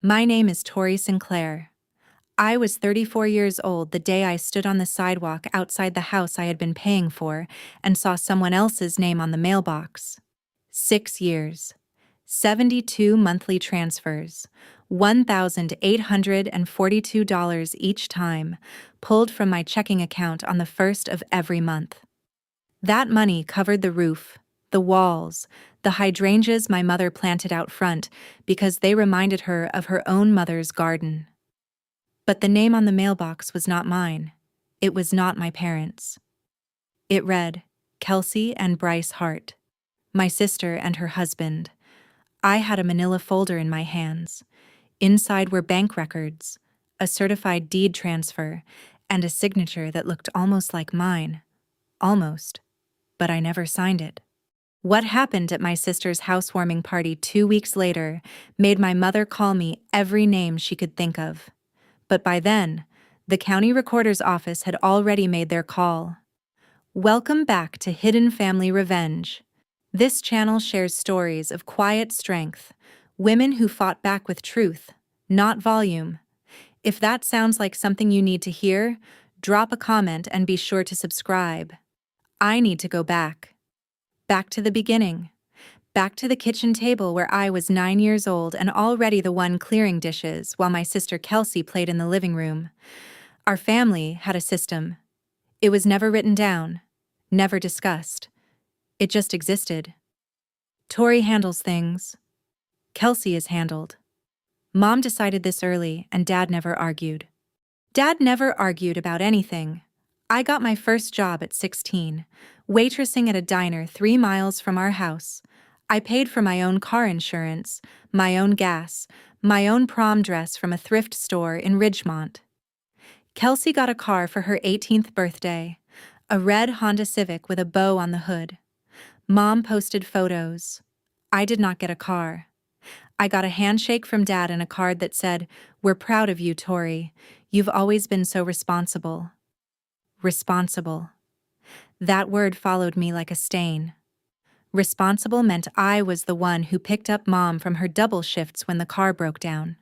My name is Tori Sinclair. I was 34 years old the day I stood on the sidewalk outside the house I had been paying for and saw someone else's name on the mailbox. 6 years. 72 monthly transfers. $1,842 each time, pulled from my checking account on the first of every month. That money covered the roof, the walls, the hydrangeas my mother planted out front because they reminded her of her own mother's garden. But the name on the mailbox was not mine. It was not my parents'. It read, Kelsey and Bryce Hart, my sister and her husband. I had a manila folder in my hands. Inside were bank records, a certified deed transfer, and a signature that looked almost like mine. Almost. But I never signed it. What happened at my sister's housewarming party 2 weeks later made my mother call me every name she could think of. But by then, the county recorder's office had already made their call. Welcome back to Hidden Family Revenge. This channel shares stories of quiet strength, women who fought back with truth, not volume. If that sounds like something you need to hear, drop a comment and be sure to subscribe. I need to go back. Back to the beginning. Back to the kitchen table where I was 9 years old and already the one clearing dishes while my sister Kelsey played in the living room. Our family had a system. It was never written down, never discussed. It just existed. Tori handles things. Kelsey is handled. Mom decided this early and Dad never argued. Dad never argued about anything. I got my first job at 16, waitressing at a diner 3 miles from our house. I paid for my own car insurance, my own gas, my own prom dress from a thrift store in Ridgemont. Kelsey got a car for her 18th birthday, a red Honda Civic with a bow on the hood. Mom posted photos. I did not get a car. I got a handshake from Dad and a card that said, "We're proud of you, Tori. You've always been so responsible." Responsible. That word followed me like a stain. Responsible meant I was the one who picked up Mom from her double shifts when the car broke down.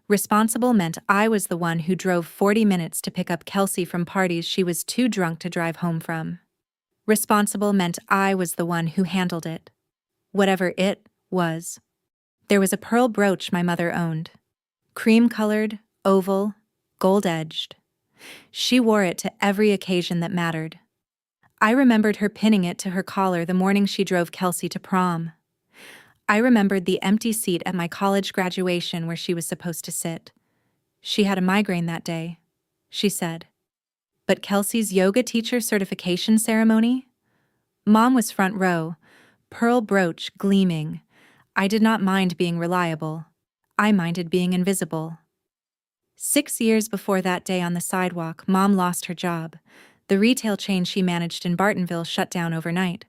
Responsible meant I was the one who drove 40 minutes to pick up Kelsey from parties she was too drunk to drive home from. Responsible meant I was the one who handled it. Whatever it was. There was a pearl brooch my mother owned. Cream-colored, oval, gold-edged. She wore it to every occasion that mattered. I remembered her pinning it to her collar the morning she drove Kelsey to prom. I remembered the empty seat at my college graduation where she was supposed to sit. She had a migraine that day, she said. But Kelsey's yoga teacher certification ceremony? Mom was front row, pearl brooch gleaming. I did not mind being reliable. I minded being invisible. 6 years before that day on the sidewalk, Mom lost her job. The retail chain she managed in Bartonville shut down overnight.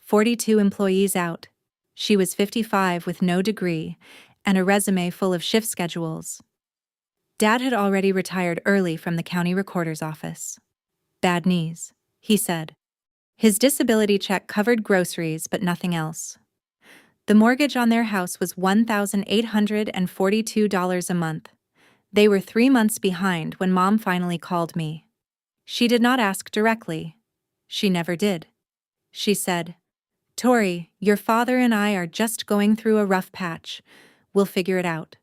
42 employees out. She was 55 with no degree and a resume full of shift schedules. Dad had already retired early from the county recorder's office. Bad knees, he said. His disability check covered groceries but nothing else. The mortgage on their house was $1,842 a month. They were 3 months behind when Mom finally called me. She did not ask directly. She never did. She said, "Tori, your father and I are just going through a rough patch. We'll figure it out."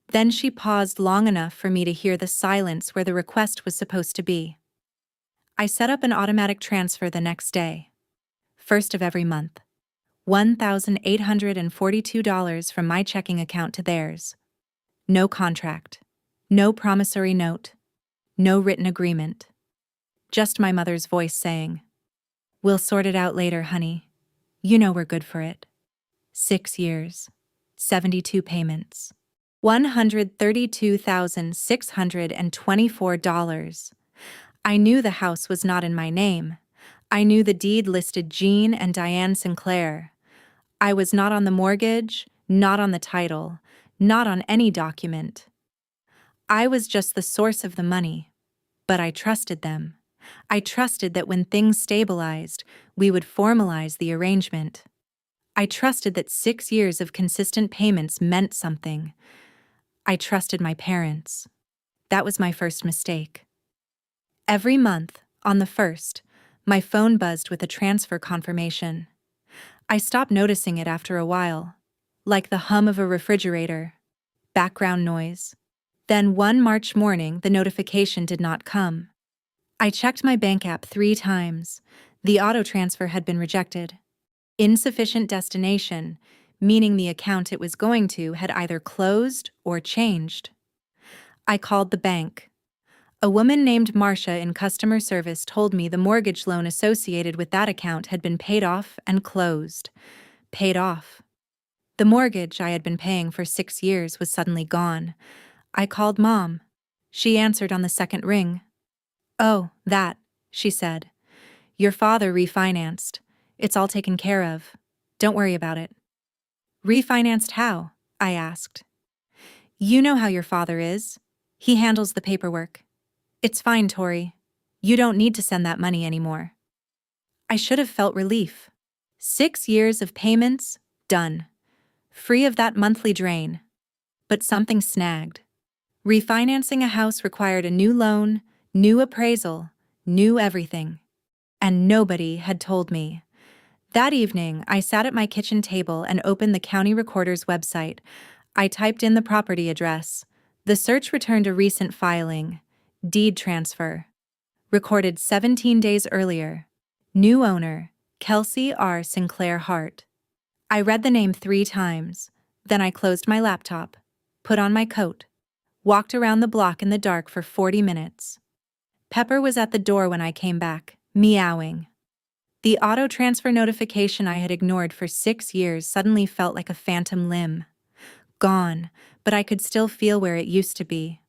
Then she paused long enough for me to hear the silence where the request was supposed to be. I set up an automatic transfer the next day. First of every month. $1,842 from my checking account to theirs. No contract. No promissory note. No written agreement. Just my mother's voice saying, "We'll sort it out later, honey. You know we're good for it." 6 years. 72 payments. $132,624. I knew the house was not in my name. I knew the deed listed Jean and Diane Sinclair. I was not on the mortgage, not on the title, not on any document. I was just the source of the money, but I trusted them. I trusted that when things stabilized, we would formalize the arrangement. I trusted that 6 years of consistent payments meant something. I trusted my parents. That was my first mistake. Every month, on the 1st, my phone buzzed with a transfer confirmation. I stopped noticing it after a while, like the hum of a refrigerator, background noise. Then one March morning, the notification did not come. I checked my bank app 3 times. The auto transfer had been rejected. Insufficient destination, meaning the account it was going to had either closed or changed. I called the bank. A woman named Marcia in customer service told me the mortgage loan associated with that account had been paid off and closed. Paid off. The mortgage I had been paying for 6 years was suddenly gone. I called Mom. She answered on the second ring. "Oh, that," she said. "Your father refinanced. It's all taken care of. Don't worry about it." "Refinanced how?" I asked. "You know how your father is. He handles the paperwork. It's fine, Tori. You don't need to send that money anymore." I should have felt relief. 6 years of payments, done. Free of that monthly drain. But something snagged. Refinancing a house required a new loan, new appraisal, new everything. And nobody had told me. That evening, I sat at my kitchen table and opened the county recorder's website. I typed in the property address. The search returned a recent filing. Deed transfer. Recorded 17 days earlier. New owner, Kelsey R. Sinclair Hart. I read the name 3 times. Then I closed my laptop, put on my coat, walked around the block in the dark for 40 minutes. Pepper was at the door when I came back, meowing. The auto transfer notification I had ignored for 6 years suddenly felt like a phantom limb. Gone, but I could still feel where it used to be.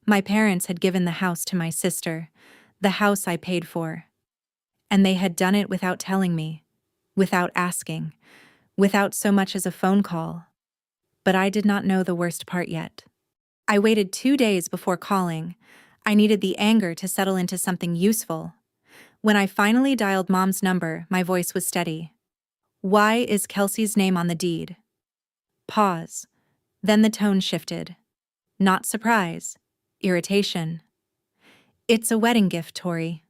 My parents had given the house to my sister, the house I paid for. And they had done it without telling me, without asking, without so much as a phone call. But I did not know the worst part yet. I waited 2 days before calling. I needed the anger to settle into something useful. When I finally dialed Mom's number, my voice was steady. "Why is Kelsey's name on the deed?" Pause. Then the tone shifted. Not surprise. Irritation. "It's a wedding gift, Tori.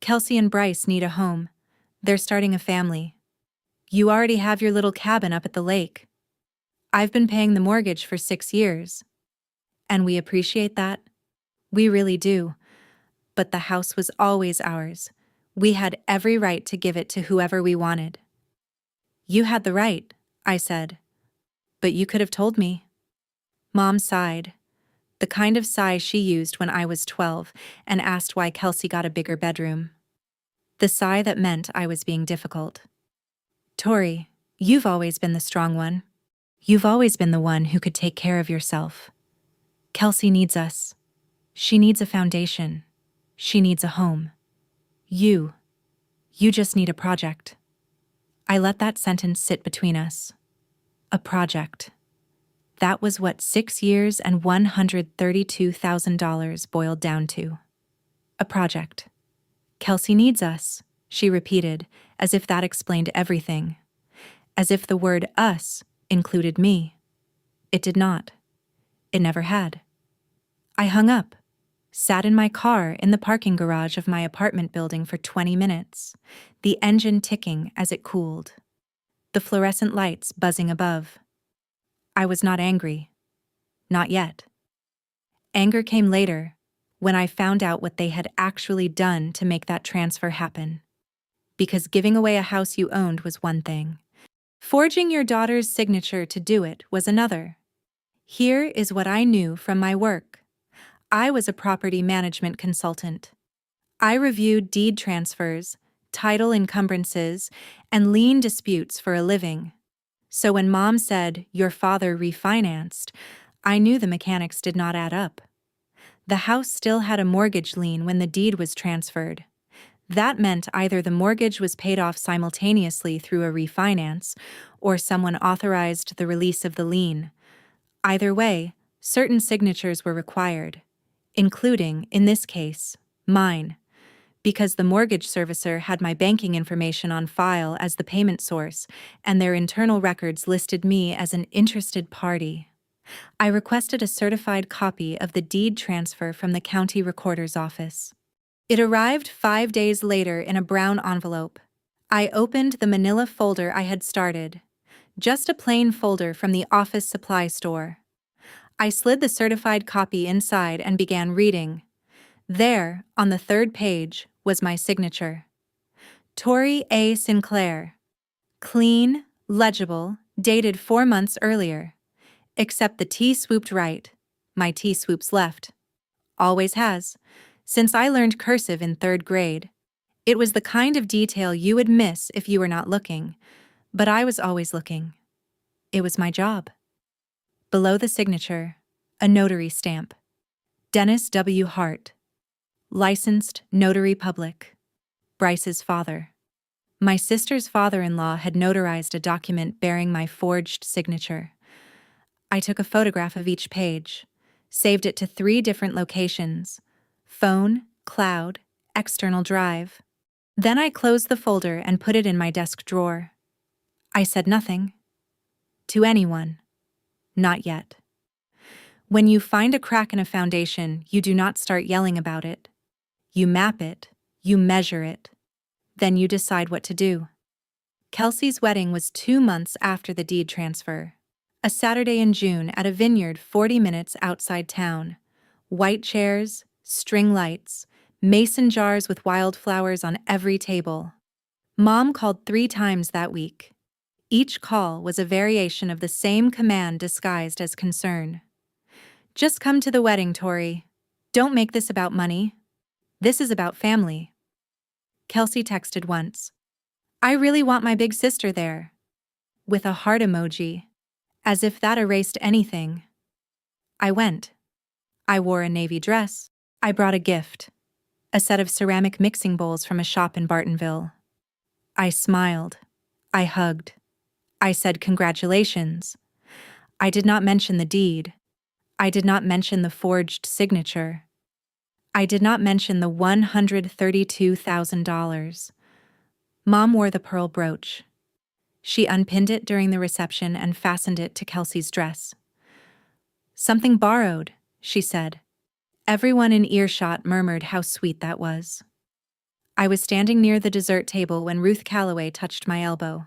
Kelsey and Bryce need a home. They're starting a family. You already have your little cabin up at the lake. I've been paying the mortgage for 6 years. And we appreciate that. We really do. But the house was always ours. We had every right to give it to whoever we wanted." "You had the right," I said. "But you could have told me." Mom sighed, the kind of sigh she used when I was 12, and asked why Kelsey got a bigger bedroom. The sigh that meant I was being difficult. "Tori, you've always been the strong one. You've always been the one who could take care of yourself. Kelsey needs us. She needs a foundation. She needs a home. You just need a project." I let that sentence sit between us. A project. That was what 6 years and $132,000 boiled down to. A project. "Kelsey needs us," she repeated, as if that explained everything. As if the word us included me. It did not. It never had. I hung up, sat in my car in the parking garage of my apartment building for 20 minutes, the engine ticking as it cooled, the fluorescent lights buzzing above. I was not angry. Not yet. Anger came later, when I found out what they had actually done to make that transfer happen. Because giving away a house you owned was one thing. Forging your daughter's signature to do it was another. Here is what I knew from my work. I was a property management consultant. I reviewed deed transfers, title encumbrances, and lien disputes for a living. So when Mom said, "Your father refinanced," I knew the mechanics did not add up. The house still had a mortgage lien when the deed was transferred. That meant either the mortgage was paid off simultaneously through a refinance, or someone authorized the release of the lien. Either way, certain signatures were required, including, in this case, mine, because the mortgage servicer had my banking information on file as the payment source, and their internal records listed me as an interested party. I requested a certified copy of the deed transfer from the county recorder's office. It arrived 5 days later in a brown envelope. I opened the manila folder I had started, just a plain folder from the office supply store. I slid the certified copy inside and began reading. There, on the third page, was my signature. Tori A. Sinclair. Clean, legible, dated 4 months earlier. Except the T swooped right. My T swoops left. Always has. Since I learned cursive in 3rd grade. It was the kind of detail you would miss if you were not looking. But I was always looking. It was my job. Below the signature, a notary stamp. Dennis W. Hart. Licensed Notary Public. Bryce's father. My sister's father-in-law had notarized a document bearing my forged signature. I took a photograph of each page, saved it to 3 different locations: phone, cloud, external drive. Then I closed the folder and put it in my desk drawer. I said nothing. To anyone. Not yet. When you find a crack in a foundation, you do not start yelling about it. You map it, you measure it. Then you decide what to do. Kelsey's wedding was 2 months after the deed transfer. A Saturday in June at a vineyard 40 minutes outside town. White chairs, string lights, mason jars with wildflowers on every table. Mom called 3 times that week. Each call was a variation of the same command disguised as concern. Just come to the wedding, Tori. Don't make this about money. This is about family. Kelsey texted once. I really want my big sister there. With a heart emoji. As if that erased anything. I went. I wore a navy dress. I brought a gift. A set of ceramic mixing bowls from a shop in Bartonville. I smiled. I hugged. I said congratulations. I did not mention the deed. I did not mention the forged signature. I did not mention the $132,000. Mom wore the pearl brooch. She unpinned it during the reception and fastened it to Kelsey's dress. Something borrowed, she said. Everyone in earshot murmured how sweet that was. I was standing near the dessert table when Ruth Calloway touched my elbow.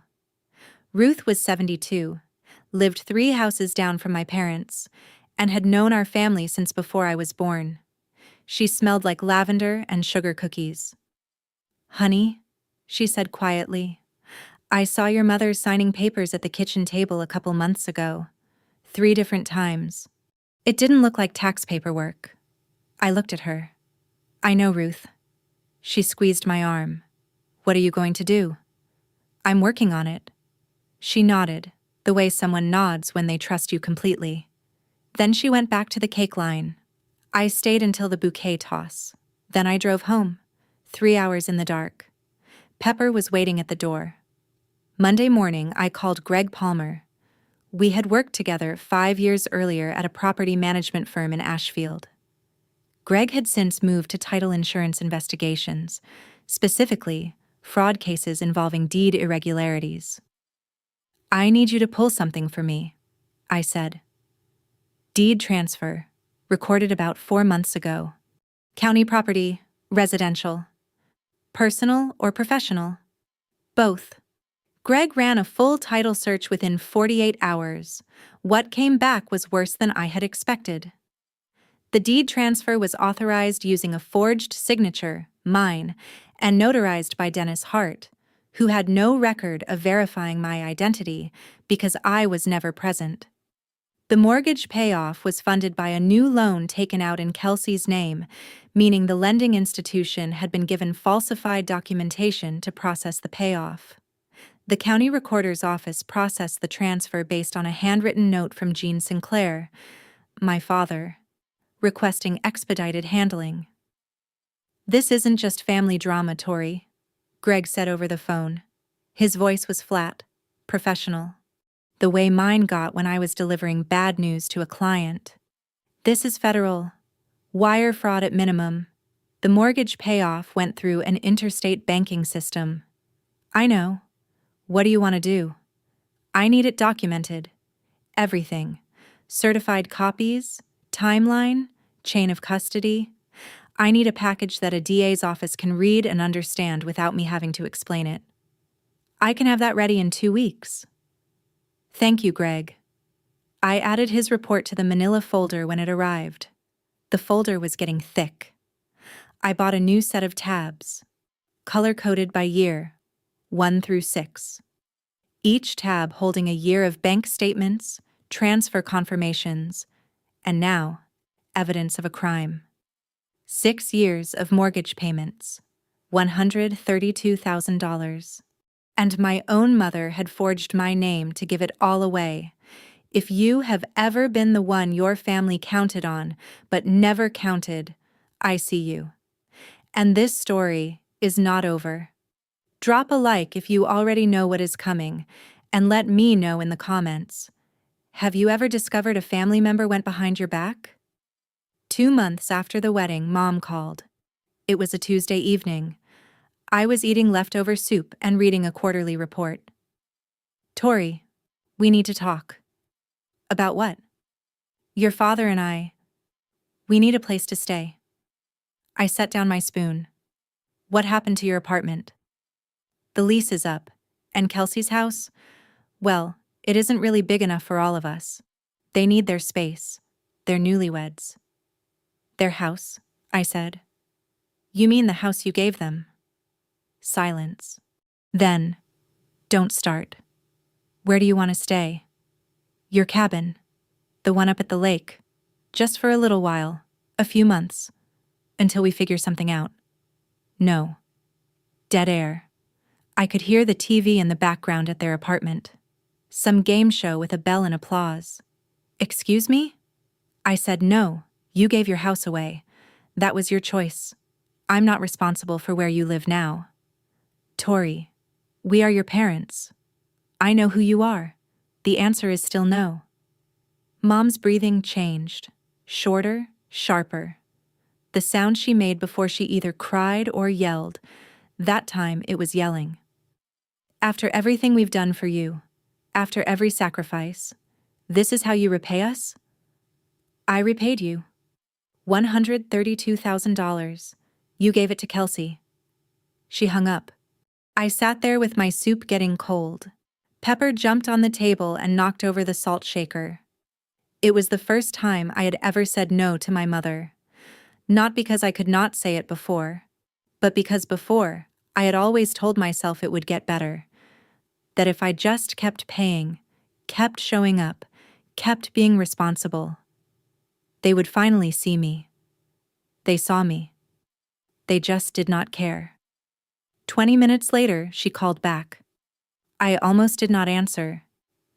Ruth was 72, lived 3 houses down from my parents, and had known our family since before I was born. She smelled like lavender and sugar cookies. Honey, she said quietly, I saw your mother signing papers at the kitchen table a couple months ago. 3 different times. It didn't look like tax paperwork. I looked at her. I know, Ruth. She squeezed my arm. What are you going to do? I'm working on it. She nodded, the way someone nods when they trust you completely. Then she went back to the cake line. I stayed until the bouquet toss. Then I drove home, 3 hours in the dark. Pepper was waiting at the door. Monday morning, I called Greg Palmer. We had worked together 5 years earlier at a property management firm in Ashfield. Greg had since moved to title insurance investigations, specifically fraud cases involving deed irregularities. I need you to pull something for me, I said. Deed transfer, recorded about 4 months ago. County property, residential. Personal or professional? Both. Greg ran a full title search within 48 hours. What came back was worse than I had expected. The deed transfer was authorized using a forged signature, mine, and notarized by Dennis Hart, who had no record of verifying my identity because I was never present. The mortgage payoff was funded by a new loan taken out in Kelsey's name, meaning the lending institution had been given falsified documentation to process the payoff. The county recorder's office processed the transfer based on a handwritten note from Gene Sinclair, my father, requesting expedited handling. This isn't just family drama, Tori, Greg said over the phone. His voice was flat, professional, the way mine got when I was delivering bad news to a client. This is federal. Wire fraud at minimum. The mortgage payoff went through an interstate banking system. I know. What do you want to do? I need it documented. Everything. Certified copies, timeline, chain of custody. I need a package that a DA's office can read and understand without me having to explain it. I can have that ready in 2 weeks. Thank you, Greg. I added his report to the manila folder when it arrived. The folder was getting thick. I bought a new set of tabs, color-coded by year, 1 through 6. Each tab holding a year of bank statements, transfer confirmations, and now, evidence of a crime. 6 years of mortgage payments, $132,000. And my own mother had forged my name to give it all away. If you have ever been the one your family counted on, but never counted, I see you. And this story is not over. Drop a like if you already know what is coming, and let me know in the comments. Have you ever discovered a family member went behind your back? 2 months after the wedding, Mom called. It was a Tuesday evening. I was eating leftover soup and reading a quarterly report. Tori, we need to talk. About what? Your father and I. We need a place to stay. I set down my spoon. What happened to your apartment? The lease is up. And Kelsey's house? Well, it isn't really big enough for all of us. They need their space. They're newlyweds. Their house, I said. You mean the house you gave them? Silence. Then, don't start. Where do you want to stay? Your cabin. The one up at the lake. Just for a little while. A few months. Until we figure something out. No. Dead air. I could hear the TV in the background at their apartment. Some game show with a bell and applause. Excuse me? I said no. You gave your house away. That was your choice. I'm not responsible for where you live now. Tori, we are your parents. I know who you are. The answer is still no. Mom's breathing changed. Shorter, sharper. The sound she made before she either cried or yelled. That time it was yelling. After everything we've done for you, after every sacrifice, this is how you repay us? I repaid you. $132,000. You gave it to Kelsey. She hung up. I sat there with my soup getting cold. Pepper jumped on the table and knocked over the salt shaker. It was the first time I had ever said no to my mother. Not because I could not say it before, but because before, I had always told myself it would get better. That if I just kept paying, kept showing up, kept being responsible, they would finally see me. They saw me. They just did not care. 20 minutes later, she called back. I almost did not answer,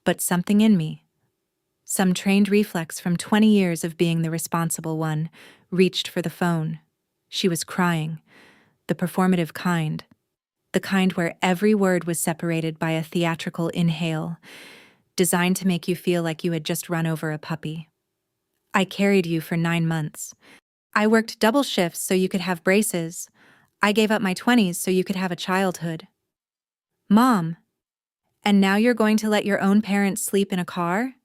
but something in me, some trained reflex from 20 years of being the responsible one, reached for the phone. She was crying, the performative kind, the kind where every word was separated by a theatrical inhale, designed to make you feel like you had just run over a puppy. I carried you for 9 months. I worked double shifts so you could have braces. I gave up my 20s so you could have a childhood. Mom, and now you're going to let your own parents sleep in a car?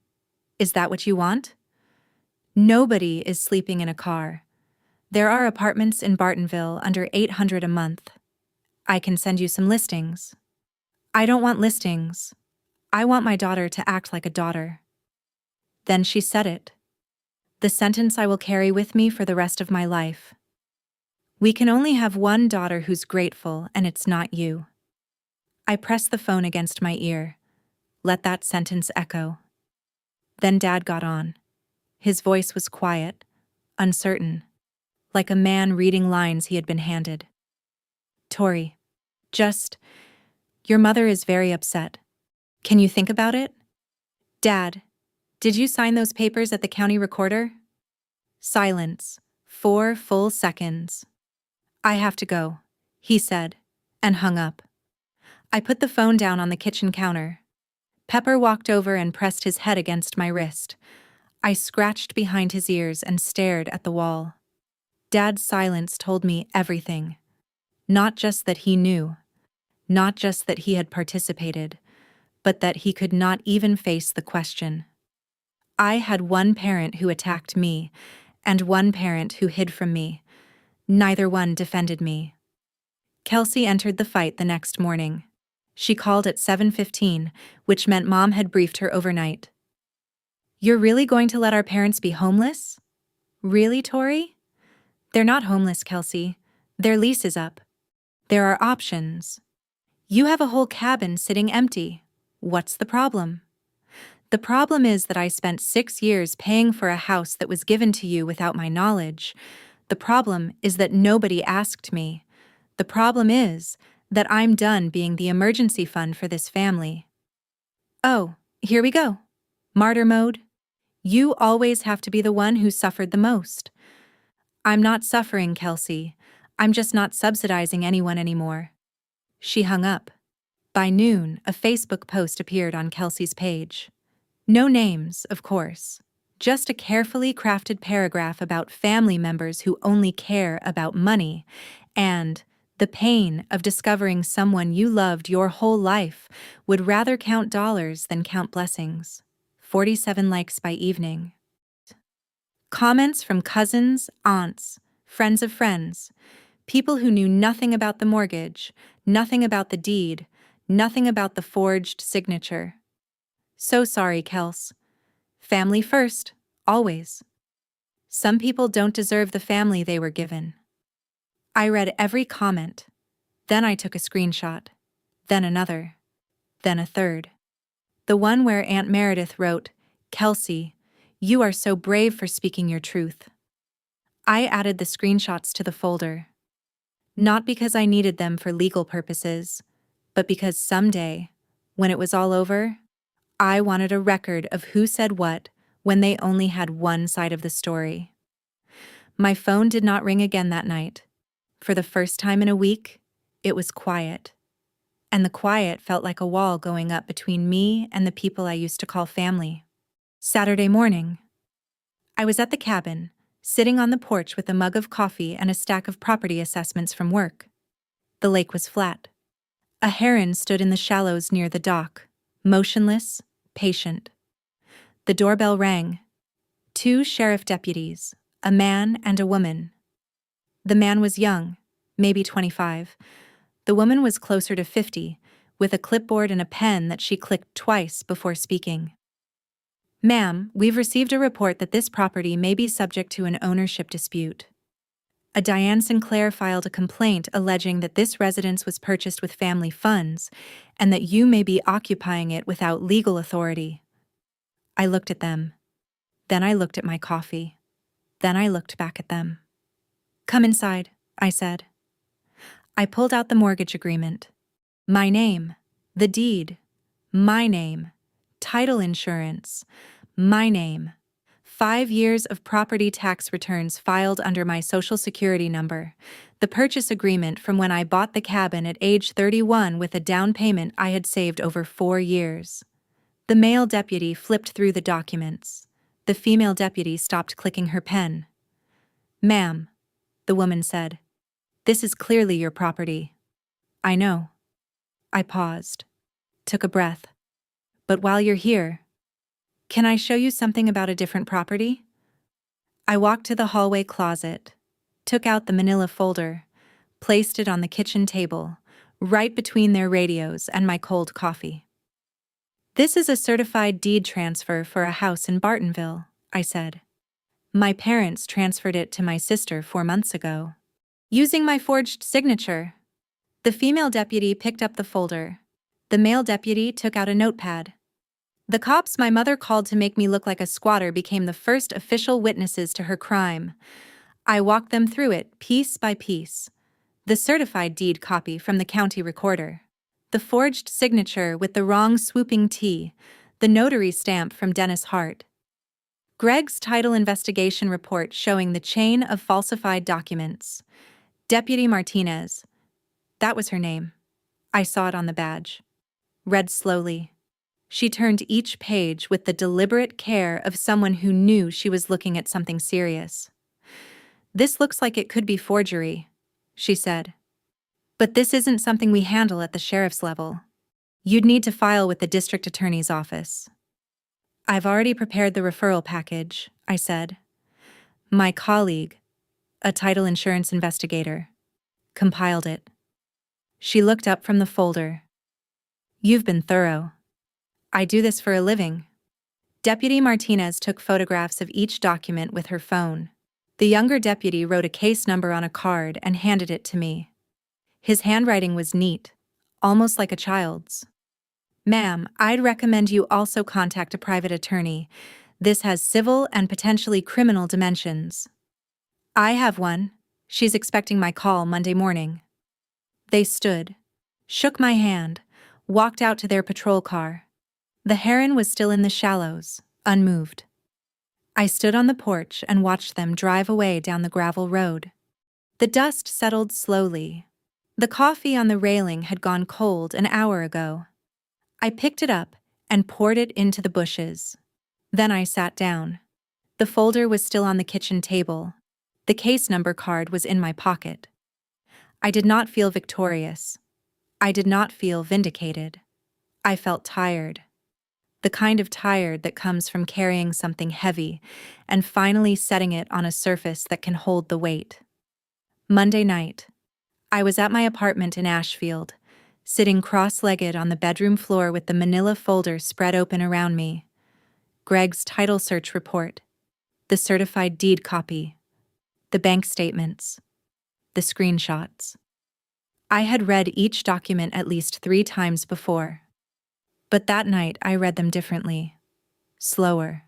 Is that what you want? Nobody is sleeping in a car. There are apartments in Bartonville under $800 a month. I can send you some listings. I don't want listings. I want my daughter to act like a daughter. Then she said it. The sentence I will carry with me for the rest of my life. We can only have one daughter who's grateful, and it's not you. I pressed the phone against my ear. Let that sentence echo. Then Dad got on. His voice was quiet, uncertain, like a man reading lines he had been handed. Tori, your mother is very upset. Can you think about it? Dad, did you sign those papers at the county recorder? Silence. 4 full seconds. I have to go, he said, and hung up. I put the phone down on the kitchen counter. Pepper walked over and pressed his head against my wrist. I scratched behind his ears and stared at the wall. Dad's silence told me everything. Not just that he knew, not just that he had participated, but that he could not even face the question. I had one parent who attacked me, and one parent who hid from me. Neither one defended me. Kelsey entered the fight the next morning. She called at 7:15, which meant Mom had briefed her overnight. "You're really going to let our parents be homeless?" "Really, Tori?" "They're not homeless, Kelsey. Their lease is up. There are options. You have a whole cabin sitting empty. What's the problem?" "The problem is that I spent 6 years paying for a house that was given to you without my knowledge. The problem is that nobody asked me. The problem is that I'm done being the emergency fund for this family." "Oh, here we go. Martyr mode. You always have to be the one who suffered the most." "I'm not suffering, Kelsey. I'm just not subsidizing anyone anymore." She hung up. By noon, a Facebook post appeared on Kelsey's page. No names, of course. Just a carefully crafted paragraph about family members who only care about money, and the pain of discovering someone you loved your whole life would rather count dollars than count blessings. 47 likes by evening. Comments from cousins, aunts, friends of friends, people who knew nothing about the mortgage, nothing about the deed, nothing about the forged signature. "So sorry, Kels. Family first, always. Some people don't deserve the family they were given." I read every comment. Then I took a screenshot. Then another. Then a third. The one where Aunt Meredith wrote, "Kelsey, you are so brave for speaking your truth." I added the screenshots to the folder. Not because I needed them for legal purposes, but because someday, when it was all over, I wanted a record of who said what when they only had one side of the story. My phone did not ring again that night. For the first time in a week, it was quiet. And the quiet felt like a wall going up between me and the people I used to call family. Saturday morning. I was at the cabin, sitting on the porch with a mug of coffee and a stack of property assessments from work. The lake was flat. A heron stood in the shallows near the dock, motionless, patient. The doorbell rang. 2 sheriff deputies, a man and a woman. The man was young, maybe 25. The woman was closer to 50, with a clipboard and a pen that she clicked twice before speaking. "Ma'am, we've received a report that this property may be subject to an ownership dispute." A Diane Sinclair filed a complaint alleging that this residence was purchased with family funds and that you may be occupying it without legal authority. I looked at them. Then I looked at my coffee. Then I looked back at them. "Come inside," I said. I pulled out the mortgage agreement. My name, the deed, my name, title insurance, my name, 5 years of property tax returns filed under my Social Security number, the purchase agreement from when I bought the cabin at age 31 with a down payment I had saved over 4 years. The male deputy flipped through the documents. The female deputy stopped clicking her pen. "Ma'am," the woman said, "this is clearly your property." "I know." I paused, took a breath. "But while you're here, can I show you something about a different property?" I walked to the hallway closet, took out the manila folder, placed it on the kitchen table, right between their radios and my cold coffee. "This is a certified deed transfer for a house in Bartonville," I said. "My parents transferred it to my sister 4 months ago. Using my forged signature." The female deputy picked up the folder. The male deputy took out a notepad. "The cops my mother called to make me look like a squatter became the first official witnesses to her crime. I walked them through it piece by piece. The certified deed copy from the county recorder. The forged signature with the wrong swooping T. The notary stamp from Dennis Hart. Greg's title investigation report showing the chain of falsified documents. Deputy Martinez. That was her name. I saw it on the badge. Read slowly. She turned each page with the deliberate care of someone who knew she was looking at something serious. "This looks like it could be forgery," she said. "But this isn't something we handle at the sheriff's level. You'd need to file with the district attorney's office." I've already prepared the referral package, I said. My colleague, a title insurance investigator, compiled it. She looked up from the folder. You've been thorough. I do this for a living. Deputy Martinez took photographs of each document with her phone. The younger deputy wrote a case number on a card and handed it to me. His handwriting was neat, almost like a child's. Ma'am, I'd recommend you also contact a private attorney. This has civil and potentially criminal dimensions. I have one. She's expecting my call Monday morning. They stood, shook my hand, walked out to their patrol car. The heron was still in the shallows, unmoved. I stood on the porch and watched them drive away down the gravel road. The dust settled slowly. The coffee on the railing had gone cold an hour ago. I picked it up and poured it into the bushes. Then I sat down. The folder was still on the kitchen table. The case number card was in my pocket. I did not feel victorious. I did not feel vindicated. I felt tired. The kind of tired that comes from carrying something heavy and finally setting it on a surface that can hold the weight. Monday night. I was at my apartment in Ashfield, sitting cross-legged on the bedroom floor with the manila folder spread open around me. Greg's title search report, the certified deed copy, the bank statements, the screenshots. I had read each document at least 3 times before. But that night I read them differently, slower,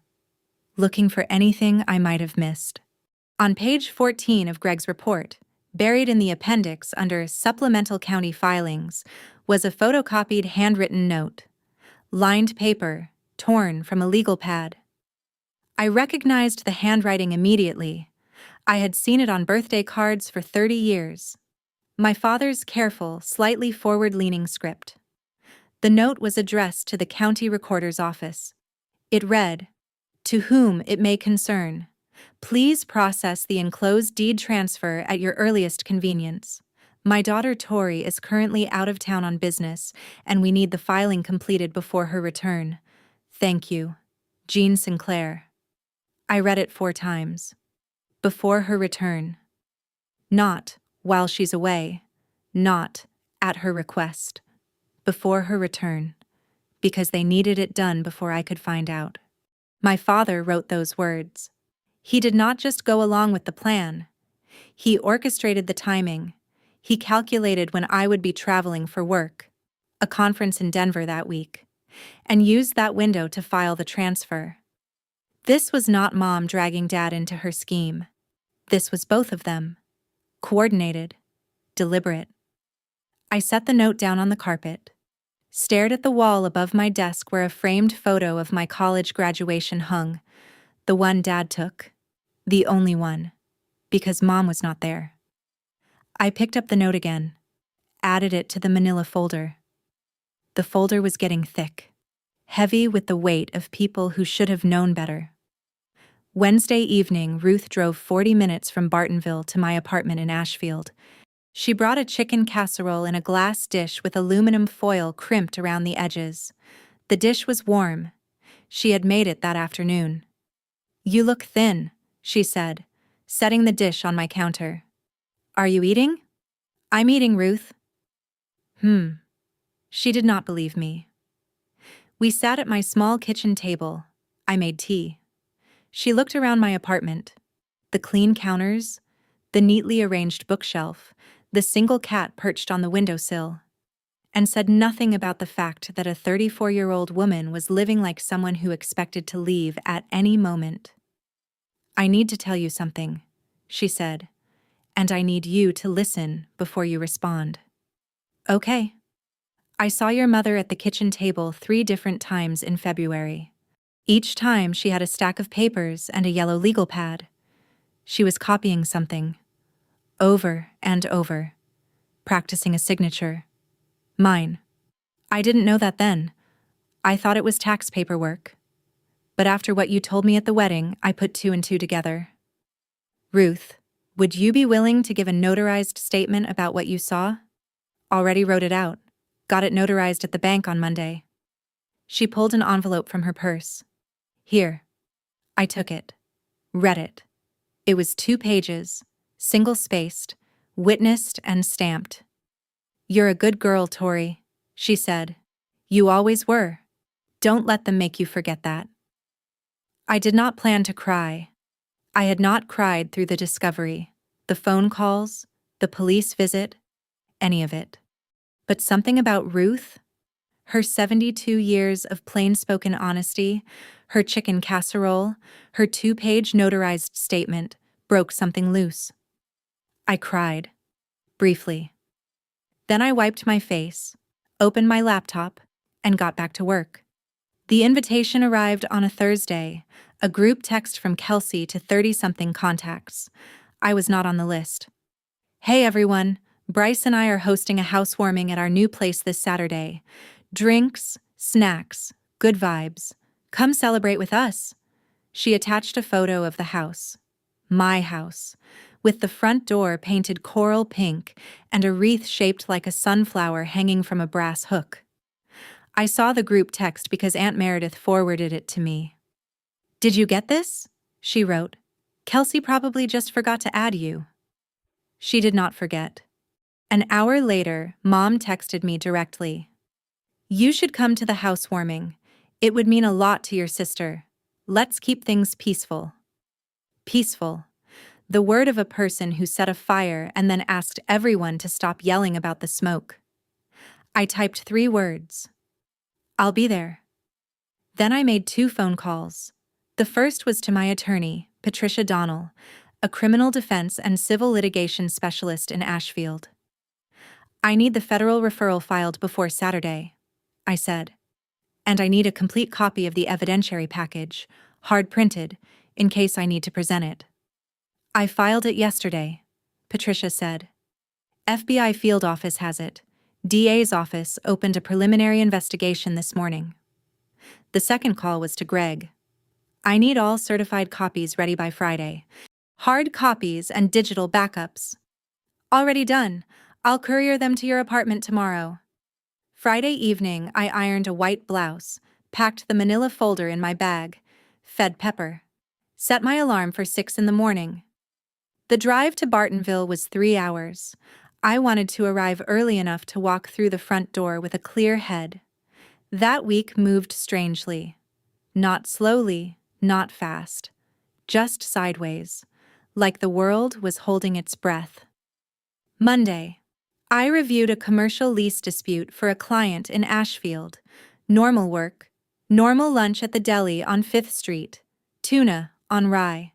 looking for anything I might have missed. On page 14 of Greg's report, buried in the appendix under Supplemental County Filings, was a photocopied handwritten note, lined paper, torn from a legal pad. I recognized the handwriting immediately. I had seen it on birthday cards for 30 years. My father's careful, slightly forward-leaning script. The note was addressed to the county recorder's office. It read, "To whom it may concern, please process the enclosed deed transfer at your earliest convenience. My daughter Tori is currently out of town on business, and we need the filing completed before her return. Thank you. Jean Sinclair." I read it 4 times. Before her return. Not while she's away. Not at her request. Before her return. Because they needed it done before I could find out. My father wrote those words. He did not just go along with the plan. He orchestrated the timing. He calculated when I would be traveling for work, a conference in Denver that week, and used that window to file the transfer. This was not Mom dragging Dad into her scheme. This was both of them. Coordinated. Deliberate. I set the note down on the carpet, stared at the wall above my desk where a framed photo of my college graduation hung, the one Dad took, the only one, because Mom was not there. I picked up the note again, added it to the manila folder. The folder was getting thick, heavy with the weight of people who should have known better. Wednesday evening, Ruth drove 40 minutes from Bartonville to my apartment in Ashfield. She brought a chicken casserole in a glass dish with aluminum foil crimped around the edges. The dish was warm. She had made it that afternoon. "You look thin," she said, setting the dish on my counter. "Are you eating?" "I'm eating, Ruth." She did not believe me. We sat at my small kitchen table. I made tea. She looked around my apartment. The clean counters, the neatly arranged bookshelf, the single cat perched on the windowsill, and said nothing about the fact that a 34-year-old woman was living like someone who expected to leave at any moment. "I need to tell you something," she said, "and I need you to listen before you respond." "Okay." "I saw your mother at the kitchen table 3 different times in February. Each time she had a stack of papers and a yellow legal pad. She was copying something. Over and over. Practicing a signature. Mine. I didn't know that then. I thought it was tax paperwork. But after what you told me at the wedding, I put 2 and 2 together." "Ruth, would you be willing to give a notarized statement about what you saw?" "Already wrote it out. Got it notarized at the bank on Monday." She pulled an envelope from her purse. Here. I took it. Read it. It was 2 pages, single-spaced, witnessed and stamped. "You're a good girl, Tori," she said. "You always were. Don't let them make you forget that." I did not plan to cry. I had not cried through the discovery, the phone calls, the police visit, any of it. But something about Ruth, her 72 years of plain-spoken honesty, her chicken casserole, her 2-page notarized statement, broke something loose. I cried. Briefly. Then I wiped my face, opened my laptop, and got back to work. The invitation arrived on a Thursday, a group text from Kelsey to 30-something contacts. I was not on the list. "Hey everyone, Bryce and I are hosting a housewarming at our new place this Saturday. Drinks, snacks, good vibes. Come celebrate with us." She attached a photo of the house. My house, with the front door painted coral pink and a wreath shaped like a sunflower hanging from a brass hook. I saw the group text because Aunt Meredith forwarded it to me. "Did you get this?" she wrote. "Kelsey probably just forgot to add you." She did not forget. An hour later, Mom texted me directly. "You should come to the housewarming. It would mean a lot to your sister. Let's keep things peaceful." Peaceful. The word of a person who set a fire and then asked everyone to stop yelling about the smoke. I typed 3 words. "I'll be there." Then I made 2 phone calls. The first was to my attorney, Patricia Donnell, a criminal defense and civil litigation specialist in Ashfield. "I need the federal referral filed before Saturday," I said. "And I need a complete copy of the evidentiary package, hard printed, in case I need to present it." "I filed it yesterday," Patricia said. "FBI field office has it. DA's office opened a preliminary investigation this morning." The second call was to Greg. "I need all certified copies ready by Friday. Hard copies and digital backups." "Already done. I'll courier them to your apartment tomorrow." Friday evening, I ironed a white blouse, packed the manila folder in my bag, fed Pepper, set my alarm for 6 in the morning. The drive to Bartonville was 3 hours. I wanted to arrive early enough to walk through the front door with a clear head. That week moved strangely. Not slowly, not fast. Just sideways, like the world was holding its breath. Monday. I reviewed a commercial lease dispute for a client in Ashfield. Normal work. Normal lunch at the deli on 5th Street. Tuna on rye.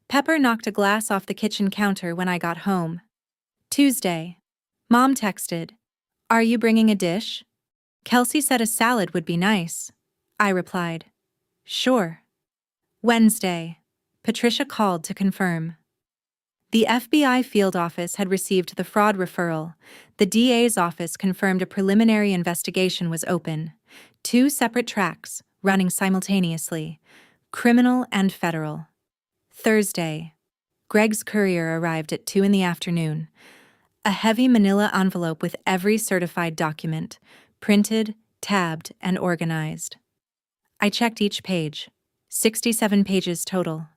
Pepper knocked a glass off the kitchen counter when I got home. Tuesday. Mom texted, "Are you bringing a dish?" Kelsey said a salad would be nice. I replied, "Sure." Wednesday. Patricia called to confirm. The FBI field office had received the fraud referral. The DA's office confirmed a preliminary investigation was open. 2 separate tracks, running simultaneously, criminal and federal. Thursday. Greg's courier arrived at 2 in the afternoon. A heavy manila envelope with every certified document, printed, tabbed, and organized. I checked each page. 67 pages total.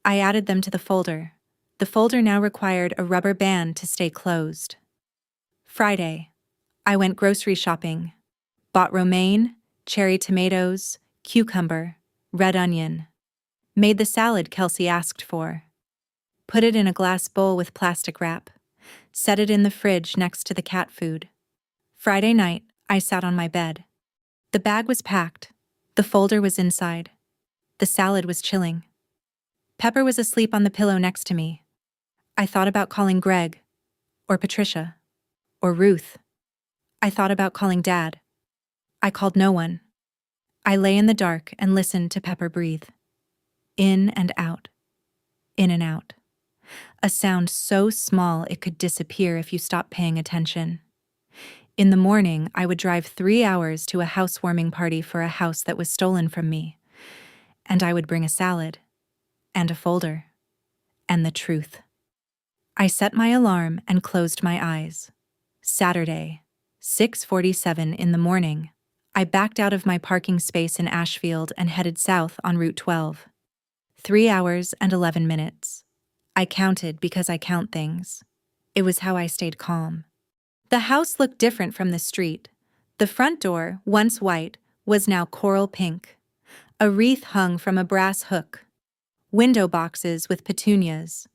I added them to the folder. The folder now required a rubber band to stay closed. Friday. I went grocery shopping. Bought romaine, cherry tomatoes, cucumber, red onion. Made the salad Kelsey asked for. Put it in a glass bowl with plastic wrap. Set it in the fridge next to the cat food. Friday night, I sat on my bed. The bag was packed. The folder was inside. The salad was chilling. Pepper was asleep on the pillow next to me. I thought about calling Greg, or Patricia, or Ruth. I thought about calling Dad. I called no one. I lay in the dark and listened to Pepper breathe. In and out. In and out. A sound so small it could disappear if you stopped paying attention. In the morning, I would drive 3 hours to a housewarming party for a house that was stolen from me. And I would bring a salad, and a folder, and the truth. I set my alarm and closed my eyes. Saturday, 6:47 in the morning. I backed out of my parking space in Ashfield and headed south on Route 12. 3 hours and 11 minutes. I counted because I count things. It was how I stayed calm. The house looked different from the street. The front door, once white, was now coral pink. A wreath hung from a brass hook. Window boxes with petunias.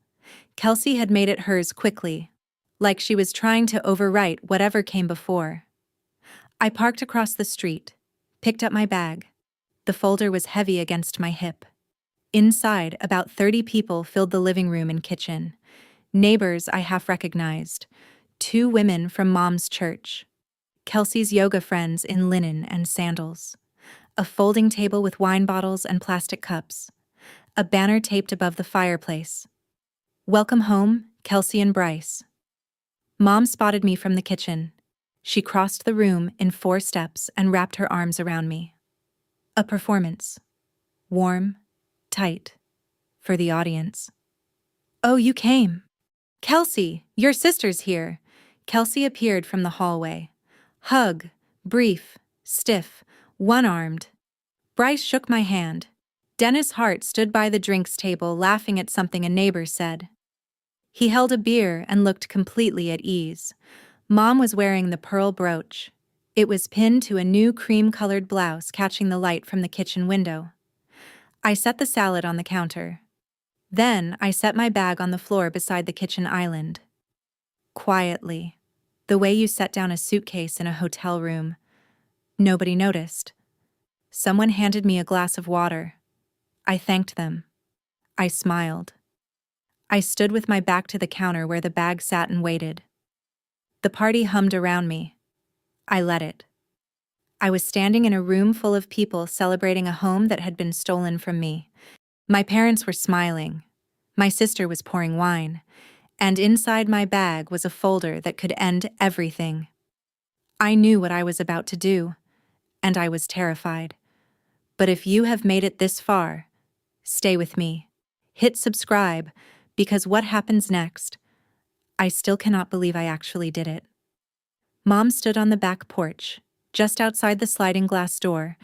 Kelsey had made it hers quickly, like she was trying to overwrite whatever came before. I parked across the street, picked up my bag. The folder was heavy against my hip. Inside, about 30 people filled the living room and kitchen. Neighbors I half recognized. 2 women from Mom's church. Kelsey's yoga friends in linen and sandals. A folding table with wine bottles and plastic cups. A banner taped above the fireplace. "Welcome home, Kelsey and Bryce." Mom spotted me from the kitchen. She crossed the room in 4 steps and wrapped her arms around me. A performance. Warm, tight, for the audience. "Oh, you came. Kelsey, your sister's here." Kelsey appeared from the hallway. Hug, brief, stiff, one-armed. Bryce shook my hand. Dennis Hart stood by the drinks table laughing at something a neighbor said. He held a beer and looked completely at ease. Mom was wearing the pearl brooch. It was pinned to a new cream-colored blouse catching the light from the kitchen window. I set the salad on the counter. Then I set my bag on the floor beside the kitchen island. Quietly, the way you set down a suitcase in a hotel room. Nobody noticed. Someone handed me a glass of water. I thanked them. I smiled. I stood with my back to the counter where the bag sat and waited. The party hummed around me. I let it. I was standing in a room full of people celebrating a home that had been stolen from me. My parents were smiling. My sister was pouring wine. And inside my bag was a folder that could end everything. I knew what I was about to do, and I was terrified. But if you have made it this far, stay with me. Hit subscribe, because what happens next? I still cannot believe I actually did it. Mom stood on the back porch, just outside the sliding glass door,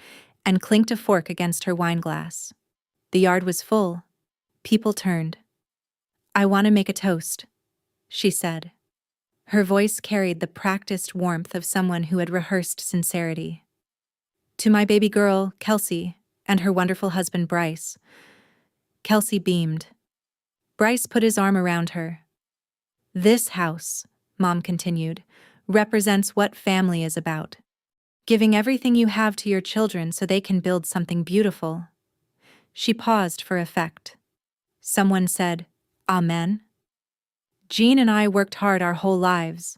and clinked a fork against her wine glass. The yard was full. People turned. "I want to make a toast," she said. Her voice carried the practiced warmth of someone who had rehearsed sincerity. "To my baby girl, Kelsey, and her wonderful husband, Bryce." Kelsey beamed. Bryce put his arm around her. "This house," Mom continued, "represents what family is about. Giving everything you have to your children so they can build something beautiful." She paused for effect. Someone said, "Amen." Jean and I worked hard our whole lives.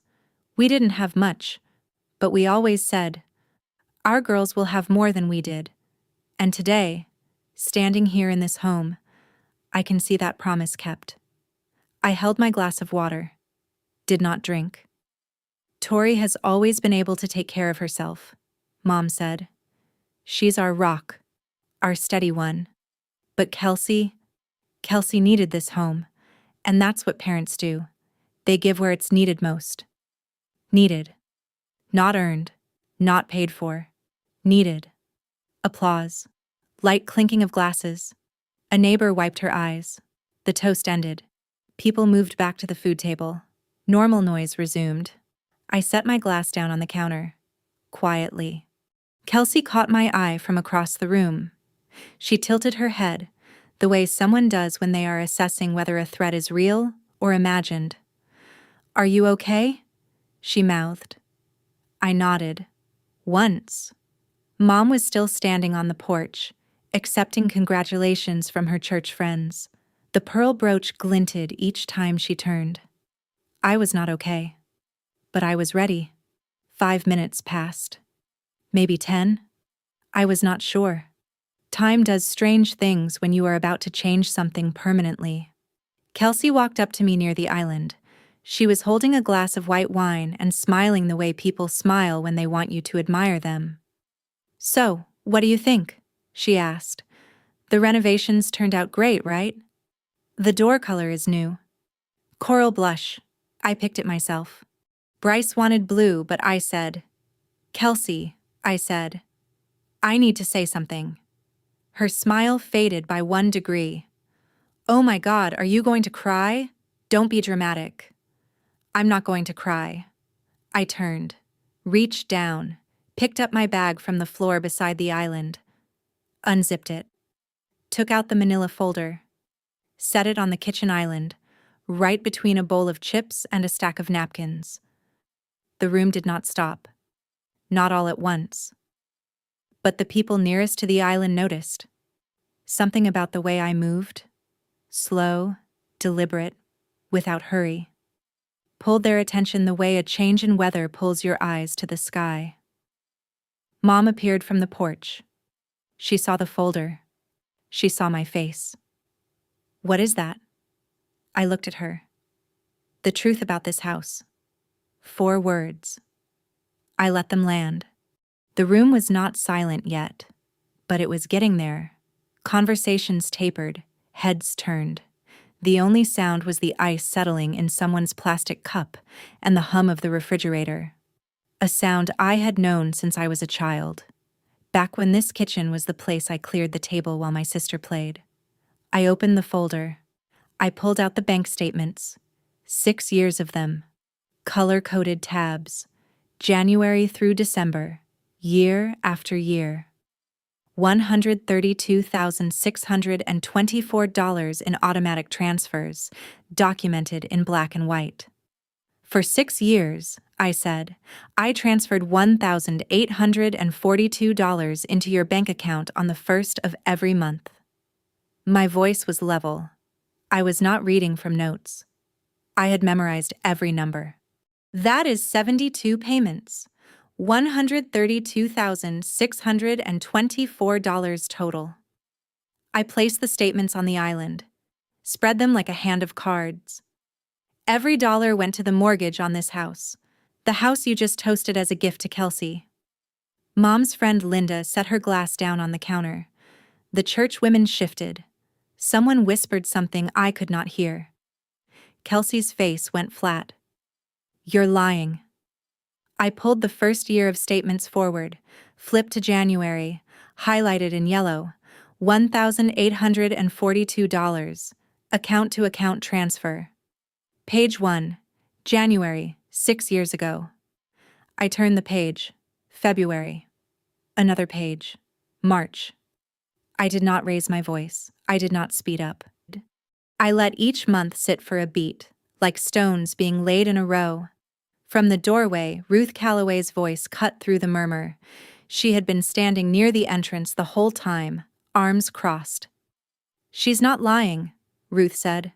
We didn't have much, but we always said, "Our girls will have more than we did." And today, standing here in this home, I can see that promise kept. I held my glass of water. Did not drink. "Tori has always been able to take care of herself," Mom said. "She's our rock, our steady one. But Kelsey needed this home, and that's what parents do. They give where it's needed most. Needed. Not earned, not paid for. Needed." Applause. Light clinking of glasses. A neighbor wiped her eyes. The toast ended. People moved back to the food table. Normal noise resumed. I set my glass down on the counter. Quietly. Kelsey caught my eye from across the room. She tilted her head, the way someone does when they are assessing whether a threat is real or imagined. "Are you okay?" she mouthed. I nodded. Once. Mom was still standing on the porch, accepting congratulations from her church friends. The pearl brooch glinted each time she turned. I was not okay. But I was ready. 5 minutes passed. Maybe 10? I was not sure. Time does strange things when you are about to change something permanently. Kelsey walked up to me near the island. She was holding a glass of white wine and smiling the way people smile when they want you to admire them. "So, what do you think?" she asked. "The renovations turned out great, right?" "The door color is new." "Coral blush." I picked it myself. Bryce wanted blue, but I said, "Kelsey, I said. I need to say something. Her smile faded by 1 degree. Oh my God, are you going to cry? Don't be dramatic. I'm not going to cry. I turned, reached down, picked up my bag from the floor beside the island, unzipped it, took out the manila folder, set it on the kitchen island, right between a bowl of chips and a stack of napkins. The room did not stop. Not all at once. But the people nearest to the island noticed. Something about the way I moved, slow, deliberate, without hurry, pulled their attention the way a change in weather pulls your eyes to the sky. Mom appeared from the porch. She saw the folder. She saw my face. What is that? I looked at her. The truth about this house. 4 words. I let them land. The room was not silent yet, but it was getting there. Conversations tapered, heads turned. The only sound was the ice settling in someone's plastic cup and the hum of the refrigerator. A sound I had known since I was a child, back when this kitchen was the place I cleared the table while my sister played. I opened the folder. I pulled out the bank statements. 6 years of them. Color-coded tabs. January through December. Year after year. $132,624 in automatic transfers, documented in black and white. For 6 years, I said, I transferred $1,842 into your bank account on the 1st of every month. My voice was level. I was not reading from notes. I had memorized every number. That is 72 payments. $132,624 total. I placed the statements on the island, spread them like a hand of cards. Every dollar went to the mortgage on this house, the house you just toasted as a gift to Kelsey. Mom's friend Linda set her glass down on the counter. The church women shifted. Someone whispered something I could not hear. Kelsey's face went flat. You're lying. I pulled the first year of statements forward, flipped to January, highlighted in yellow, $1,842, account-to-account transfer. Page 1, January, 6 years ago. I turned the page, February. Another page, March. I did not raise my voice, I did not speed up. I let each month sit for a beat, like stones being laid in a row. From the doorway, Ruth Calloway's voice cut through the murmur. She had been standing near the entrance the whole time, arms crossed. She's not lying, Ruth said.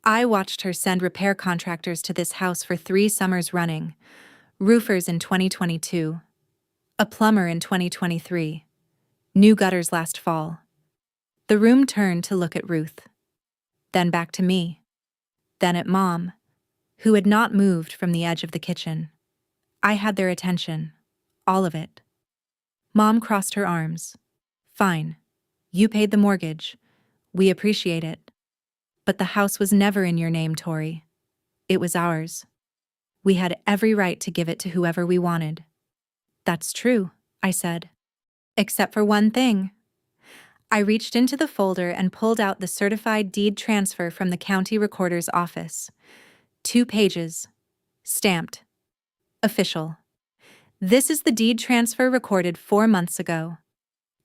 I watched her send repair contractors to this house for 3 summers running, roofers in 2022, a plumber in 2023, new gutters last fall. The room turned to look at Ruth, then back to me, then at Mom, who had not moved from the edge of the kitchen. I had their attention, all of it. Mom crossed her arms. Fine. You paid the mortgage. We appreciate it. But the house was never in your name, Tori. It was ours. We had every right to give it to whoever we wanted. That's true, I said. Except for one thing. I reached into the folder and pulled out the certified deed transfer from the county recorder's office. 2 pages. Stamped. Official. This is the deed transfer recorded 4 months ago.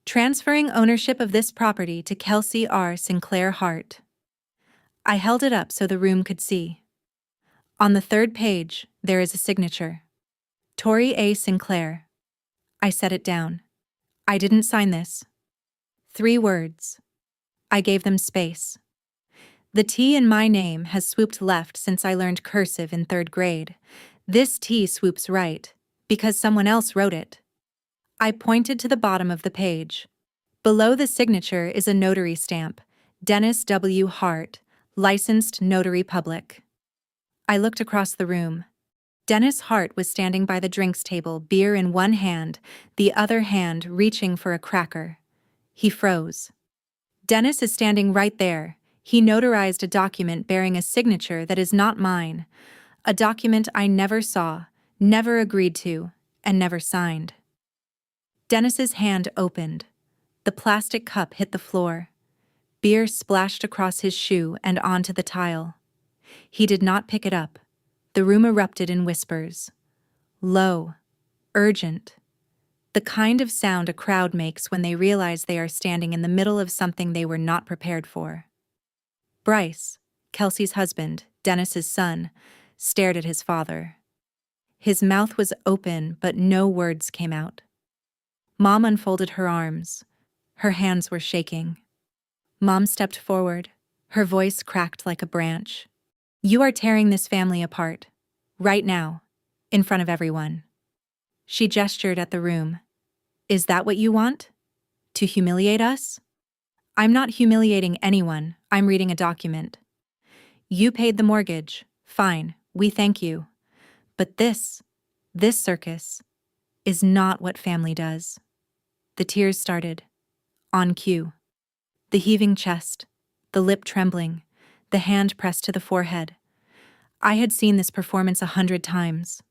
Transferring ownership of this property to Kelsey R. Sinclair Hart. I held it up so the room could see. On the 3rd page, there is a signature. Tori A. Sinclair. I set it down. I didn't sign this. 3 words. I gave them space. The T in my name has swooped left since I learned cursive in 3rd grade. This T swoops right, because someone else wrote it. I pointed to the bottom of the page. Below the signature is a notary stamp, Dennis W. Hart, licensed notary public. I looked across the room. Dennis Hart was standing by the drinks table, beer in one hand, the other hand reaching for a cracker. He froze. Dennis is standing right there. He notarized a document bearing a signature that is not mine, a document I never saw, never agreed to, and never signed. Dennis's hand opened. The plastic cup hit the floor. Beer splashed across his shoe and onto the tile. He did not pick it up. The room erupted in whispers. Low, urgent. The kind of sound a crowd makes when they realize they are standing in the middle of something they were not prepared for. Bryce, Kelsey's husband, Dennis's son, stared at his father. His mouth was open, but no words came out. Mom unfolded her arms. Her hands were shaking. Mom stepped forward. Her voice cracked like a branch. You are tearing this family apart. Right now. In front of everyone. She gestured at the room. Is that what you want? To humiliate us? I'm not humiliating anyone. I'm reading a document. You paid the mortgage. Fine. We thank you. But this circus, is not what family does. The tears started. On cue. The heaving chest, the lip trembling, the hand pressed to the forehead. I had seen this performance 100 times.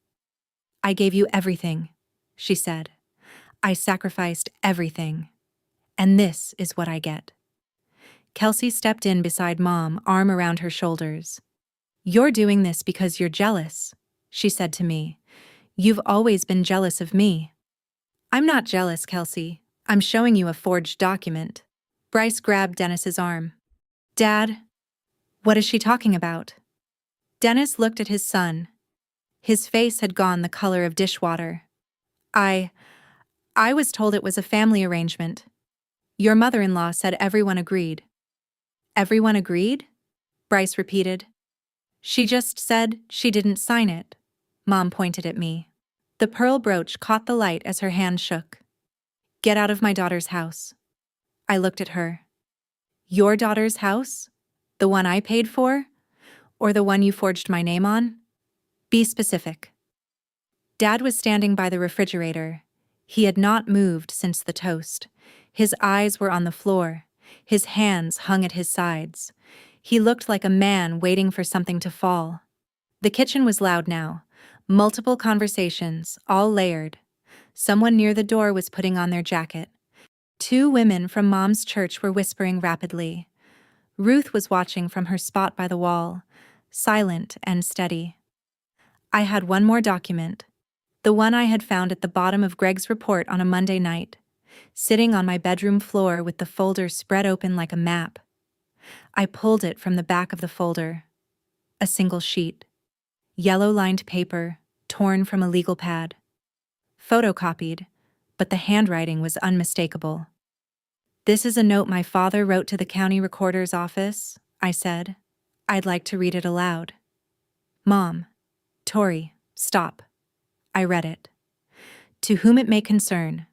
I gave you everything, she said. I sacrificed everything. And this is what I get. Kelsey stepped in beside Mom, arm around her shoulders. You're doing this because you're jealous, she said to me. You've always been jealous of me. I'm not jealous, Kelsey. I'm showing you a forged document. Bryce grabbed Dennis's arm. Dad, what is she talking about? Dennis looked at his son. His face had gone the color of dishwater. I was told it was a family arrangement. Your mother-in-law said everyone agreed. Everyone agreed? Bryce repeated. She just said she didn't sign it. Mom pointed at me. The pearl brooch caught the light as her hand shook. Get out of my daughter's house. I looked at her. Your daughter's house? The one I paid for? Or the one you forged my name on? Be specific. Dad was standing by the refrigerator. He had not moved since the toast. His eyes were on the floor. His hands hung at his sides. He looked like a man waiting for something to fall. The kitchen was loud now. Multiple conversations, all layered. Someone near the door was putting on their jacket. 2 women from Mom's church were whispering rapidly. Ruth was watching from her spot by the wall, silent and steady. I had one more document, the one I had found at the bottom of Greg's report on a Monday night, sitting on my bedroom floor with the folder spread open like a map. I pulled it from the back of the folder. A single sheet. Yellow-lined paper, torn from a legal pad. Photocopied, but the handwriting was unmistakable. This is a note my father wrote to the county recorder's office, I said. I'd like to read it aloud. Mom, Tori, stop. I read it. To whom it may concern,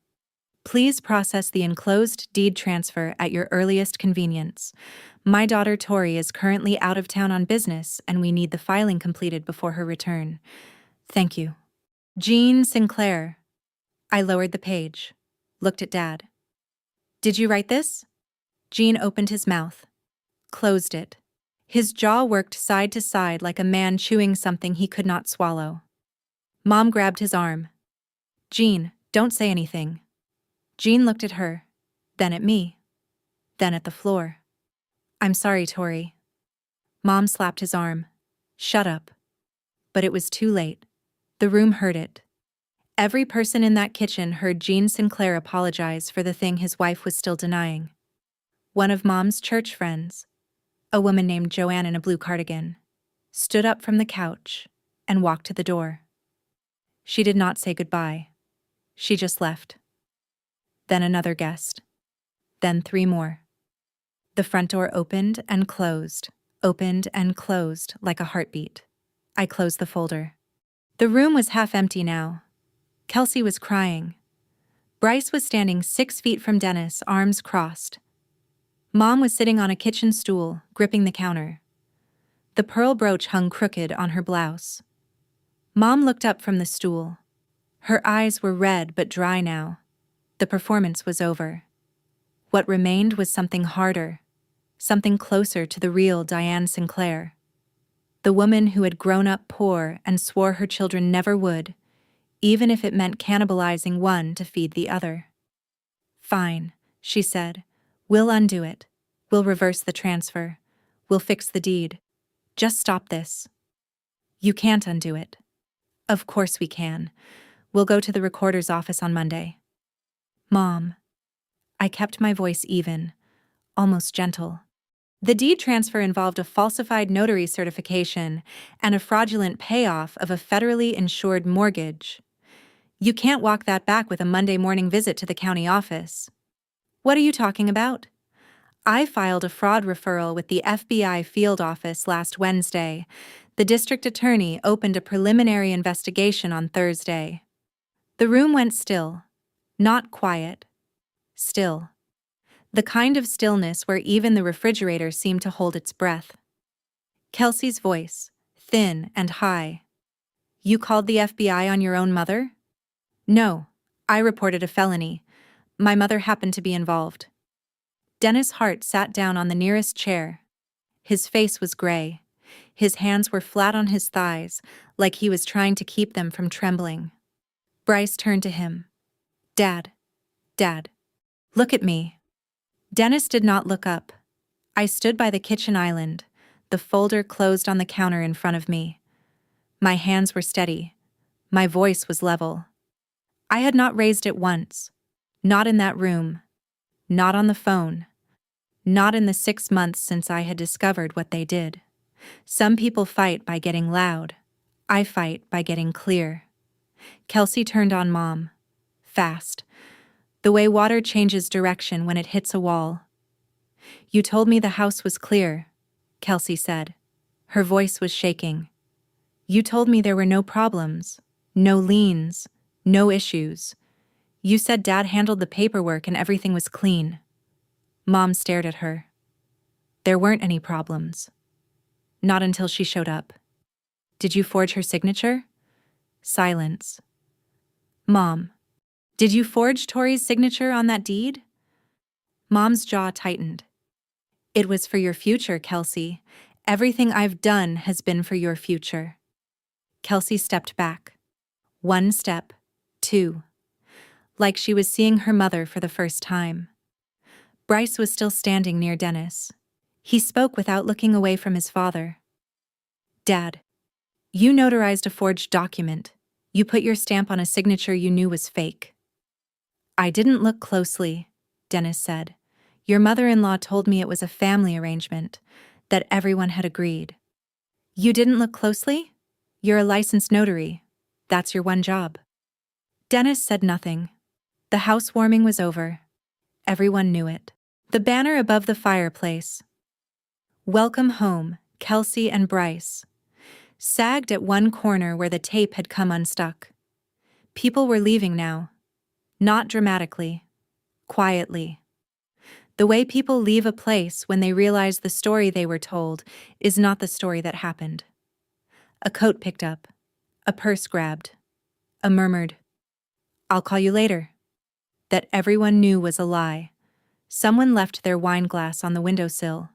please process the enclosed deed transfer at your earliest convenience. My daughter Tori is currently out of town on business and we need the filing completed before her return. Thank you. Jean Sinclair. I lowered the page, looked at Dad. Did you write this? Jean opened his mouth, closed it. His jaw worked side to side like a man chewing something he could not swallow. Mom grabbed his arm. Jean, don't say anything. Jean looked at her, then at me, then at the floor. I'm sorry, Tori. Mom slapped his arm. Shut up. But it was too late. The room heard it. Every person in that kitchen heard Jean Sinclair apologize for the thing his wife was still denying. One of Mom's church friends, a woman named Joanne in a blue cardigan, stood up from the couch and walked to the door. She did not say goodbye. She just left. Then another guest. Then 3 more. The front door opened and closed like a heartbeat. I closed the folder. The room was half empty now. Kelsey was crying. Bryce was standing 6 feet from Dennis, arms crossed. Mom was sitting on a kitchen stool, gripping the counter. The pearl brooch hung crooked on her blouse. Mom looked up from the stool. Her eyes were red but dry now. The performance was over. What remained was something harder, something closer to the real Diane Sinclair. The woman who had grown up poor and swore her children never would, even if it meant cannibalizing one to feed the other. Fine, she said. We'll undo it. We'll reverse the transfer. We'll fix the deed. Just stop this. You can't undo it. Of course we can. We'll go to the recorder's office on Monday. Mom. I kept my voice even, almost gentle. The deed transfer involved a falsified notary certification and a fraudulent payoff of a federally insured mortgage. You can't walk that back with a Monday morning visit to the county office. What are you talking about? I filed a fraud referral with the FBI field office last Wednesday. The district attorney opened a preliminary investigation on Thursday. The room went still. Not quiet. Still. The kind of stillness where even the refrigerator seemed to hold its breath. Kelsey's voice, thin and high. You called the FBI on your own mother? No, I reported a felony. My mother happened to be involved. Dennis Hart sat down on the nearest chair. His face was gray. His hands were flat on his thighs, like he was trying to keep them from trembling. Bryce turned to him. Dad. Look at me. Dennis did not look up. I stood by the kitchen island, the folder closed on the counter in front of me. My hands were steady. My voice was level. I had not raised it once. Not in that room. Not on the phone. Not in the 6 months since I had discovered what they did. Some people fight by getting loud. I fight by getting clear. Kelsey turned on Mom. Fast. The way water changes direction when it hits a wall. You told me the house was clear, Kelsey said. Her voice was shaking. You told me there were no problems, no liens, no issues. You said Dad handled the paperwork and everything was clean. Mom stared at her. There weren't any problems. Not until she showed up. Did you forge her signature? Silence. Mom. Did you forge Tori's signature on that deed? Mom's jaw tightened. It was for your future, Kelsey. Everything I've done has been for your future. Kelsey stepped back. 1 step, 2. Like she was seeing her mother for the first time. Bryce was still standing near Dennis. He spoke without looking away from his father. Dad, you notarized a forged document. You put your stamp on a signature you knew was fake. I didn't look closely, Dennis said. Your mother-in-law told me it was a family arrangement, that everyone had agreed. You didn't look closely? You're a licensed notary. That's your one job. Dennis said nothing. The housewarming was over. Everyone knew it. The banner above the fireplace. Welcome home, Kelsey and Bryce. Sagged at one corner where the tape had come unstuck. People were leaving now. Not dramatically. Quietly. The way people leave a place when they realize the story they were told is not the story that happened. A coat picked up. A purse grabbed. A murmured, "I'll call you later." That everyone knew was a lie. Someone left their wine glass on the windowsill.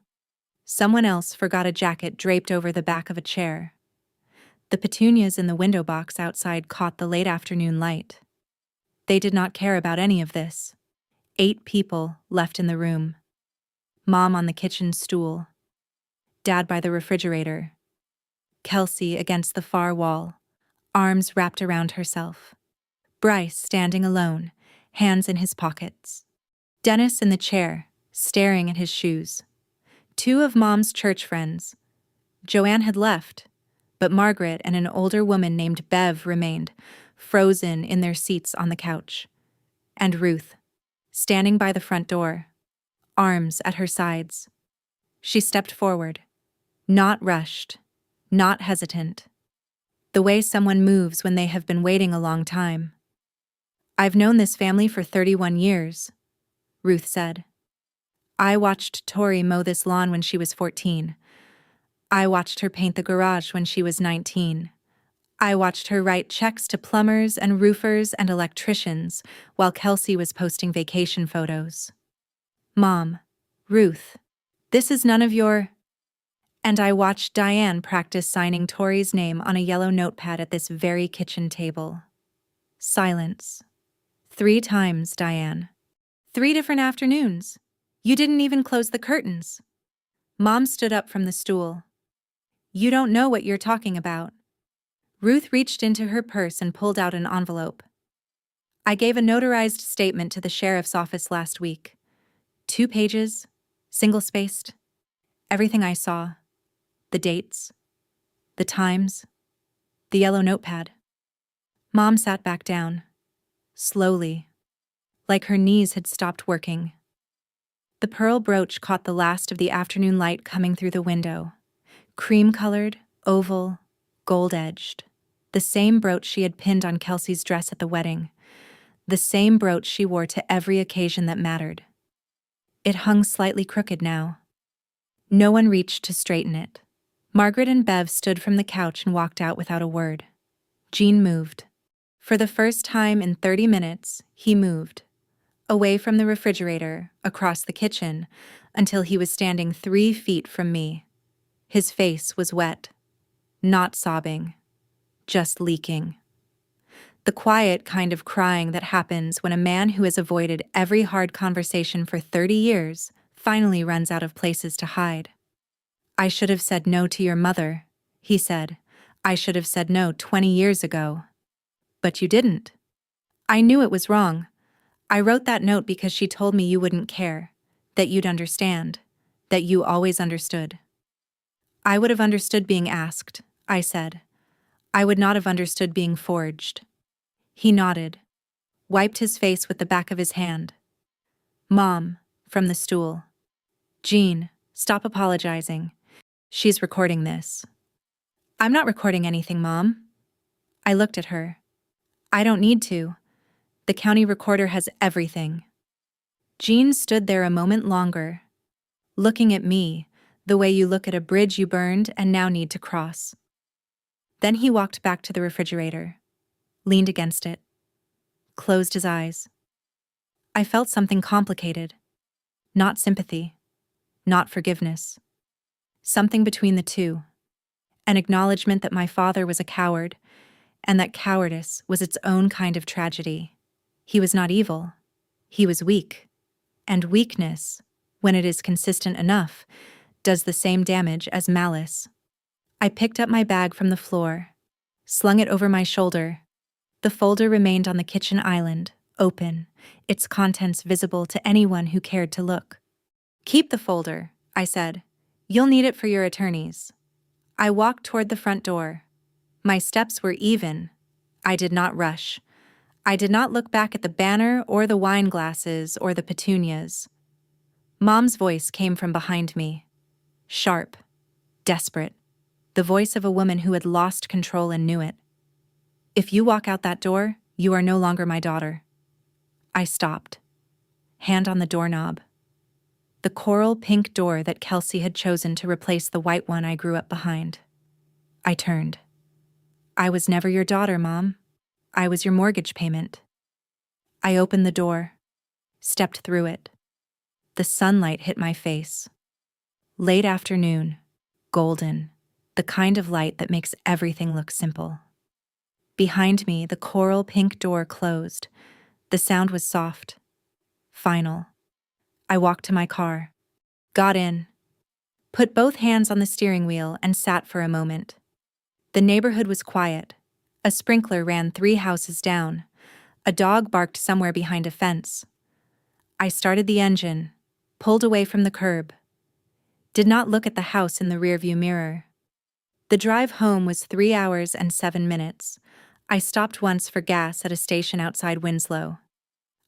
Someone else forgot a jacket draped over the back of a chair. The petunias in the window box outside caught the late afternoon light. They did not care about any of this. 8 people left in the room. Mom on the kitchen stool. Dad by the refrigerator. Kelsey against the far wall, arms wrapped around herself. Bryce standing alone, hands in his pockets. Dennis in the chair, staring at his shoes. 2 of Mom's church friends. Joanne had left, but Margaret and an older woman named Bev remained, frozen in their seats on the couch. And Ruth, standing by the front door, arms at her sides. She stepped forward, not rushed, not hesitant. The way someone moves when they have been waiting a long time. I've known this family for 31 years, Ruth said. I watched Tori mow this lawn when she was 14. I watched her paint the garage when she was 19. I watched her write checks to plumbers and roofers and electricians while Kelsey was posting vacation photos. Mom, Ruth, this is none of your... And I watched Diane practice signing Tori's name on a yellow notepad at this very kitchen table. Silence. 3 times, Diane. 3 different afternoons. You didn't even close the curtains. Mom stood up from the stool. You don't know what you're talking about. Ruth reached into her purse and pulled out an envelope. I gave a notarized statement to the sheriff's office last week. 2 pages, single-spaced. Everything I saw. The dates. The times. The yellow notepad. Mom sat back down. Slowly. Like her knees had stopped working. The pearl brooch caught the last of the afternoon light coming through the window. Cream-colored, oval, gold-edged. The same brooch she had pinned on Kelsey's dress at the wedding. The same brooch she wore to every occasion that mattered. It hung slightly crooked now. No one reached to straighten it. Margaret and Bev stood from the couch and walked out without a word. Jean moved. For the first time in 30 minutes, he moved. Away from the refrigerator, across the kitchen, until he was standing 3 feet from me. His face was wet. Not sobbing. Just leaking. The quiet kind of crying that happens when a man who has avoided every hard conversation for 30 years finally runs out of places to hide. I should have said no to your mother, he said. I should have said no 20 years ago. But you didn't. I knew it was wrong. I wrote that note because she told me you wouldn't care, that you'd understand, that you always understood. I would have understood being asked, I said. I would not have understood being forged. He nodded, wiped his face with the back of his hand. Mom, from the stool. Jean, stop apologizing. She's recording this. I'm not recording anything, Mom. I looked at her. I don't need to. The county recorder has everything. Jean stood there a moment longer, looking at me, the way you look at a bridge you burned and now need to cross. Then he walked back to the refrigerator, leaned against it, closed his eyes. I felt something complicated. Not sympathy, not forgiveness. Something between the two. An acknowledgement that my father was a coward, and that cowardice was its own kind of tragedy. He was not evil. He was weak. And weakness, when it is consistent enough, does the same damage as malice. I picked up my bag from the floor, slung it over my shoulder. The folder remained on the kitchen island, open, its contents visible to anyone who cared to look. Keep the folder, I said. You'll need it for your attorneys. I walked toward the front door. My steps were even. I did not rush. I did not look back at the banner or the wine glasses or the petunias. Mom's voice came from behind me. Sharp, desperate, the voice of a woman who had lost control and knew it. If you walk out that door, you are no longer my daughter. I stopped. Hand on the doorknob. The coral pink door that Kelsey had chosen to replace the white one I grew up behind. I turned. I was never your daughter, Mom. I was your mortgage payment. I opened the door, stepped through it. The sunlight hit my face. Late afternoon, golden, the kind of light that makes everything look simple. Behind me, the coral pink door closed. The sound was soft, final. I walked to my car, got in, put both hands on the steering wheel and sat for a moment. The neighborhood was quiet. A sprinkler ran 3 houses down. A dog barked somewhere behind a fence. I started the engine, pulled away from the curb. Did not look at the house in the rearview mirror. The drive home was 3 hours and 7 minutes. I stopped once for gas at a station outside Winslow.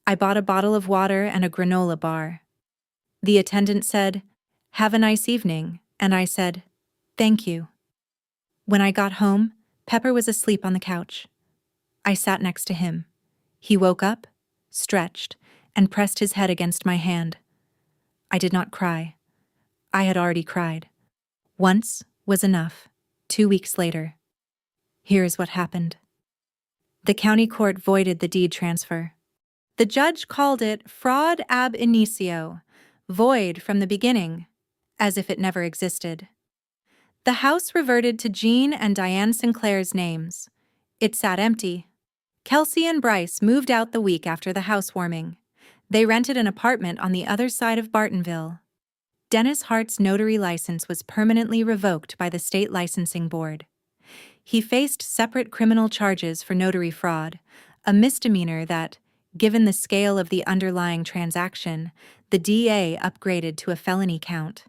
I bought a bottle of water and a granola bar. The attendant said, "Have a nice evening," and I said, "Thank you." When I got home, Pepper was asleep on the couch. I sat next to him. He woke up, stretched, and pressed his head against my hand. I did not cry. I had already cried. Once was enough. 2 weeks later. Here is what happened. The county court voided the deed transfer. The judge called it fraud ab initio, void from the beginning, as if it never existed. The house reverted to Jean and Diane Sinclair's names. It sat empty. Kelsey and Bryce moved out the week after the housewarming. They rented an apartment on the other side of Bartonville. Dennis Hart's notary license was permanently revoked by the state licensing board. He faced separate criminal charges for notary fraud, a misdemeanor that, given the scale of the underlying transaction, the DA upgraded to a felony count.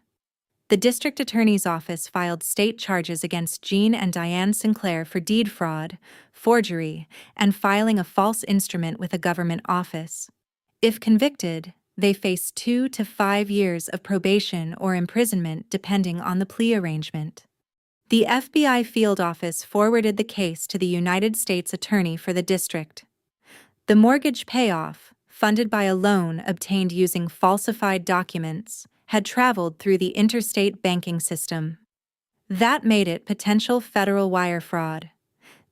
The district attorney's office filed state charges against Jean and Diane Sinclair for deed fraud, forgery, and filing a false instrument with a government office. If convicted, they face 2 to 5 years of probation or imprisonment depending on the plea arrangement. The FBI field office forwarded the case to the United States Attorney for the district. The mortgage payoff, funded by a loan obtained using falsified documents, had traveled through the interstate banking system. That made it potential federal wire fraud.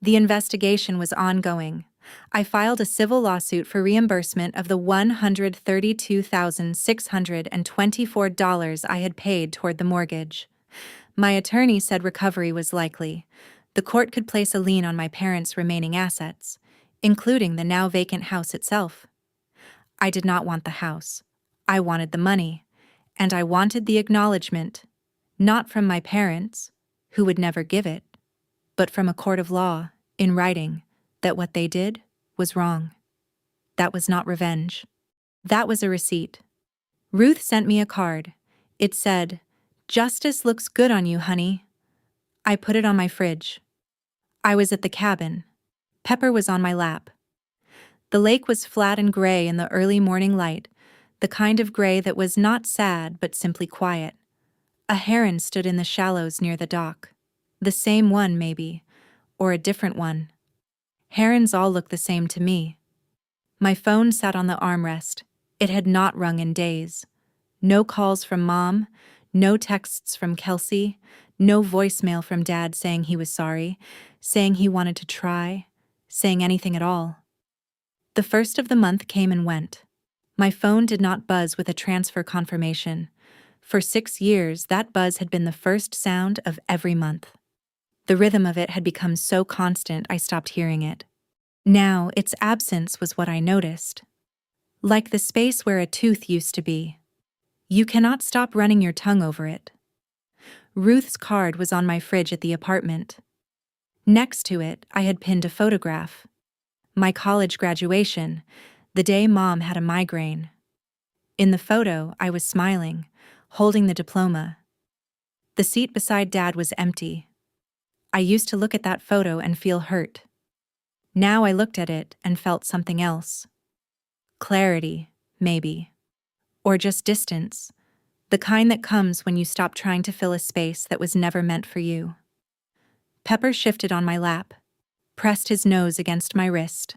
The investigation was ongoing. I filed a civil lawsuit for reimbursement of the $132,624 I had paid toward the mortgage. My attorney said recovery was likely. The court could place a lien on my parents' remaining assets, including the now vacant house itself. I did not want the house. I wanted the money, and I wanted the acknowledgement, not from my parents, who would never give it, but from a court of law, in writing, that what they did was wrong. That was not revenge. That was a receipt. Ruth sent me a card. It said, "Justice looks good on you, honey." I put it on my fridge. I was at the cabin. Pepper was on my lap. The lake was flat and gray in the early morning light, the kind of gray that was not sad but simply quiet. A heron stood in the shallows near the dock. The same one, maybe, or a different one. Herons all look the same to me. My phone sat on the armrest. It had not rung in days. No calls from Mom, no texts from Kelsey, no voicemail from Dad saying he was sorry, saying he wanted to try, saying anything at all. The first of the month came and went. My phone did not buzz with a transfer confirmation. For 6 years, that buzz had been the first sound of every month. The rhythm of it had become so constant I stopped hearing it. Now, its absence was what I noticed. Like the space where a tooth used to be. You cannot stop running your tongue over it. Ruth's card was on my fridge at the apartment. Next to it, I had pinned a photograph. My college graduation, the day Mom had a migraine. In the photo, I was smiling, holding the diploma. The seat beside Dad was empty. I used to look at that photo and feel hurt. Now I looked at it and felt something else. Clarity, maybe. Or just distance, the kind that comes when you stop trying to fill a space that was never meant for you. Pepper shifted on my lap, pressed his nose against my wrist.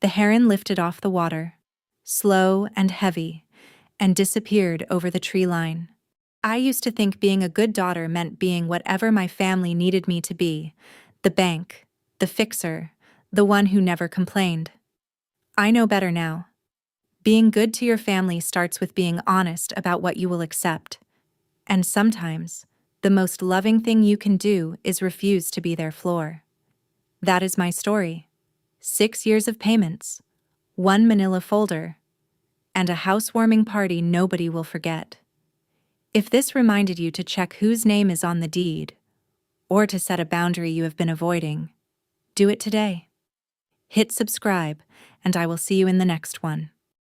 The heron lifted off the water, slow and heavy, and disappeared over the tree line. I used to think being a good daughter meant being whatever my family needed me to be, the bank, the fixer, the one who never complained. I know better now. Being good to your family starts with being honest about what you will accept. And sometimes, the most loving thing you can do is refuse to be their floor. That is my story. 6 years of payments, 1 manila folder, and a housewarming party nobody will forget. If this reminded you to check whose name is on the deed, or to set a boundary you have been avoiding, do it today. Hit subscribe, and I will see you in the next one.